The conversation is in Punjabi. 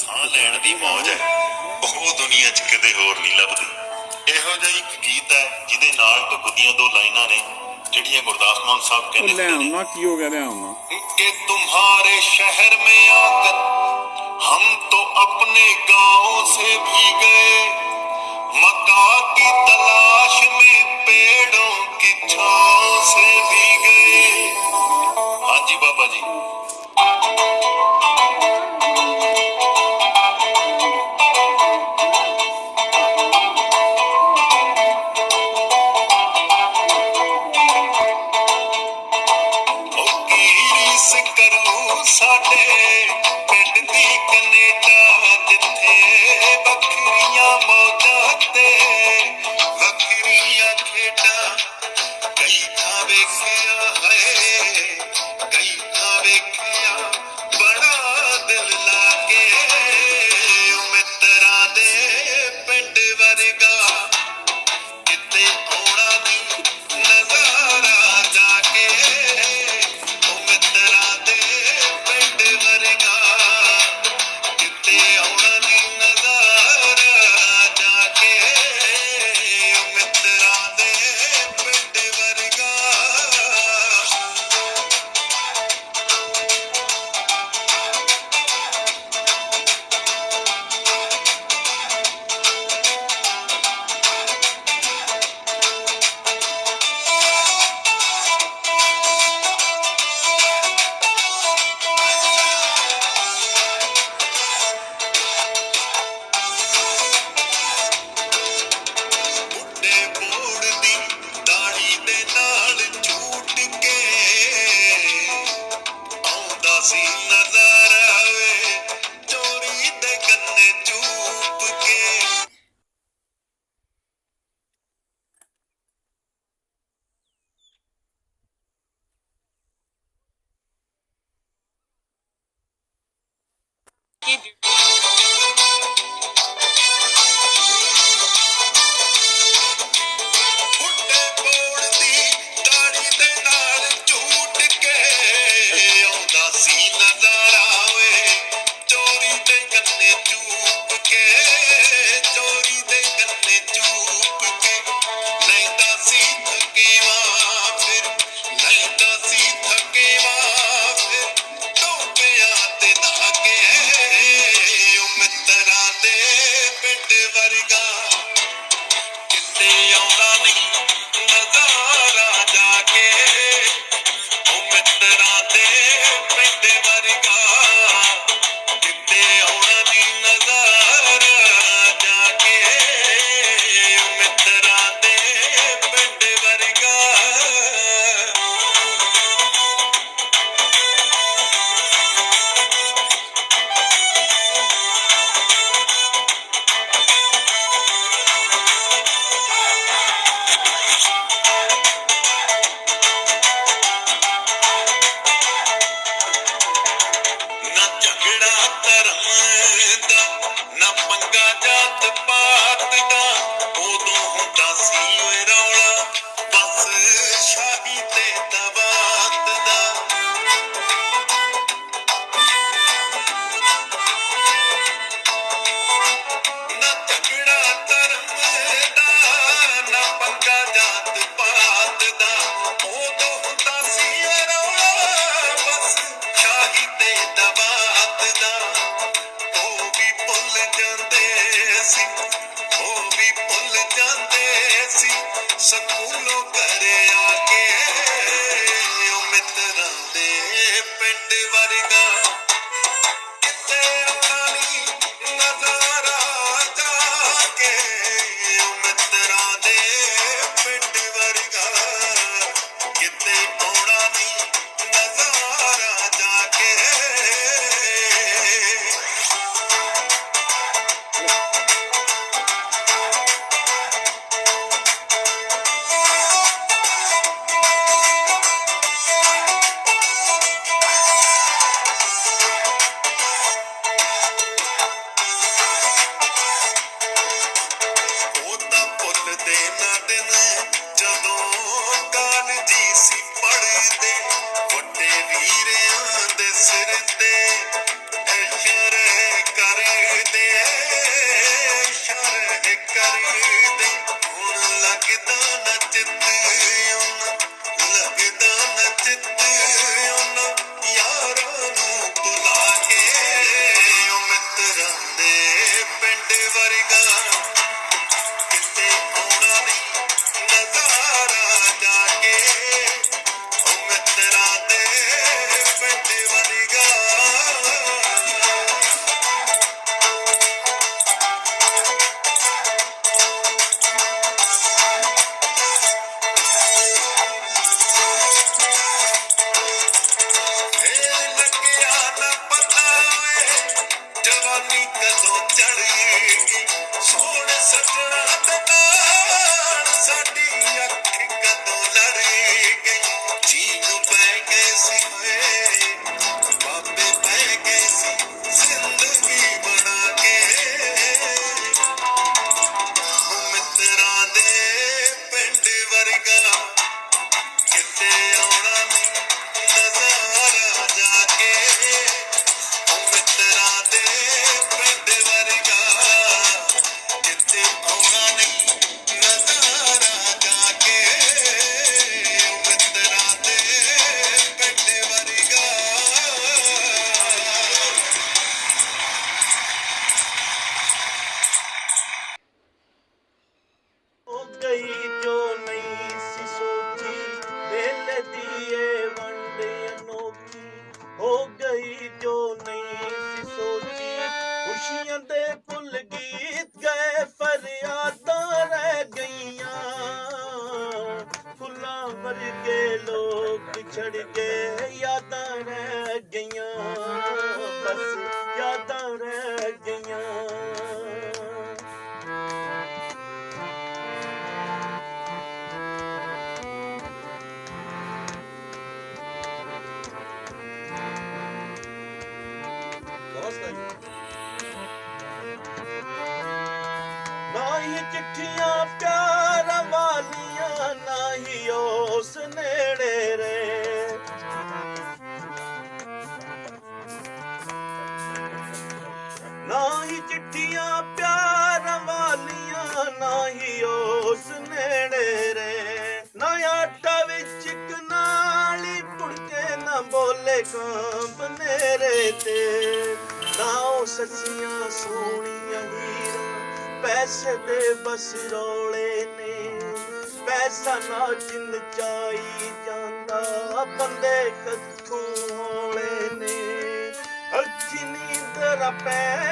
ਸਾਹ ਲੈਣ ਦੀ ਮੌਜ ਹੈ ਉਹ ਦੁਨੀਆ 'ਚ ਕਿਤੇ ਹੋਰ ਨਹੀਂ ਲੱਭਦੀ। ਇਹੋ ਜਿਹਾ ਇੱਕ ਗੀਤ ਹੈ ਜਿਹਦੇ ਨਾਲ ਢੁੱਕਦੀਆਂ ਦੋ ਲਾਈਨਾਂ ਨੇ ਜਿਹੜੀਆਂ ਗੁਰਦਾਸ ਮਾਨ ਸਾਹਿਬ ਕਹਿੰਦੇ ਲੈ ਆਉਣਾ ਕੀ ਹੋ ਗਿਆ, ਲੈ ਆਉਣਾ कि तुम्हारे शहर में आकर हम तो अपने गांव से भी गए, मकान की तलाश में पेड़ों की छांव से भी गए। हाँ जी बाबा जी। ਸਾਡੇ ਪਿੰਡ ਦੀ ਕਨੇਡਾ ਜਿੱਥੇ ਵੱਖਰੀਆਂ ਮੌਜਾਂ ਤੇ ਵੱਖਰੀਆਂ ਖੇਡਾਂ, ਕਈ ਥਾਂ ਵੇਖਿਆ ਹੈ ਕਈ ਥਾਂ ਵੇਖਿਆ ਬੜਾ ਦਿਲ ਲਾ ਕੇ, ਮਿੱਤਰਾਂ ਦੇ ਪਿੰਡ ਵਰਗਾ ਕਿਤੇ ਆਉਣਾ ਨਹੀਂ ਨਜ਼ਾਰਾ ਜਾ ਕੇ, ਮਿੱਤਰਾਂ ਦੇ ਪਿੰਡ ਵਰਗਾ ਕਿਤੇ ਆਉਣਾ ਨਹੀਂ ਨਜ਼ਾਰਾ ਨੀ ਕਦੋਂ ਚੜ੍ਹੇਗੀ ਸੋਹਣੇ ਸੱਜਣਾ ਦੇ ਨਾਲ ਸਾਡੀ ਅੱਖ ਕਦੋਂ ਲੜੇਗੀ ਜੀ ਨੂੰ ਪੈ ਗਏ ਸੀ ਹੋਏ ਬਾਬੇ ਪੈ ਗਏ ਸੀ ਜ਼ਿੰਦਗੀ ਬਣਾ ਕੇ ਮਿੱਤਰਾਂ ਦੇ ਪਿੰਡ ਵਰਗਾ ਕਿਤੇ ਆਉਣਾ ਨਹੀਂ ਨਜ਼ਾਰਾ ਜਾ ਕੇ ਮਿੱਤਰਾਂ ਦੇ ਪਿੰਡ ਵਰਗਾ ਕਿਤੇ ਆਉਣਾ ਨਹੀਂ ਨਜ਼ਾਰਾ ਜਾ ਕੇ ਮਿੱਤਰਾਂ ਦੇ ਪਿੰਡ ਵਰਗਾ ਹੋ ਗਈ ਜੋ ਨਹੀਂ ਸੀ ਸੋਚੀ ਦਿਲ ਦੀ ਏ ਵੰਡ ਅਨੋਖੀ ਹੋ ਗਈ ਜੋ ਨਹੀਂ ਸੀ ਸੋਚੀ ਖੁਸ਼ੀਆਂ ਦੇ ਭੁੱਲ ਗੀਤ ਗਏ ਫਰਿਆਦਾਂ ਰਹਿ ਗਈਆਂ ਫੁੱਲਾਂ ਵਰਗੇ ਲੋਕ ਛੜ ਗਏ ਯਾਦਾਂ ਰਹਿ ਗਈਆਂ ਬਸ ਯਾਦਾਂ ਰਹਿ ਗਈਆਂ ਨਾ ਹੀ ਚਿੱਠੀਆਂ ਪਿਆਰ ਵਾਲੀਆਂ ਨਾ ਹੀ ਉਸ ਨੇੜੇ ਰੇ ਨਾ ਹੀ ਚਿੱਠੀਆਂ ਪਿਆਰ ਵਾਲੀਆਂ ਨਾ ਹੀ ਉਸ ਨੇੜੇ ਰੇ ਨਾ ਆਟਾ ਵਿੱਚ ਇੱਕ ਨਾਲੀ ਪੁੜਕੇ ਨਾ ਬੋਲੇ ਕੰਬ ਨੇਰੇ ਤੇ ਨਾ ਉਹ ਸੱਚੀਆਂ ਸੋਹਣੀਆਂ ਹੀਰਾਂ ਪੈਸੇ ਦੇ ਬਸ ਰੌਲੇ ਨੇ ਪੈਸਾ ਨਾ ਜਿੰਨ ਚਾਈ ਜਾਂਦਾ ਬੰਦੇ ਕੱਥੋਂ ਹੌਲੇ ਨੇ ਅੱਖੀ ਨੀਂਦਰ ਪੈ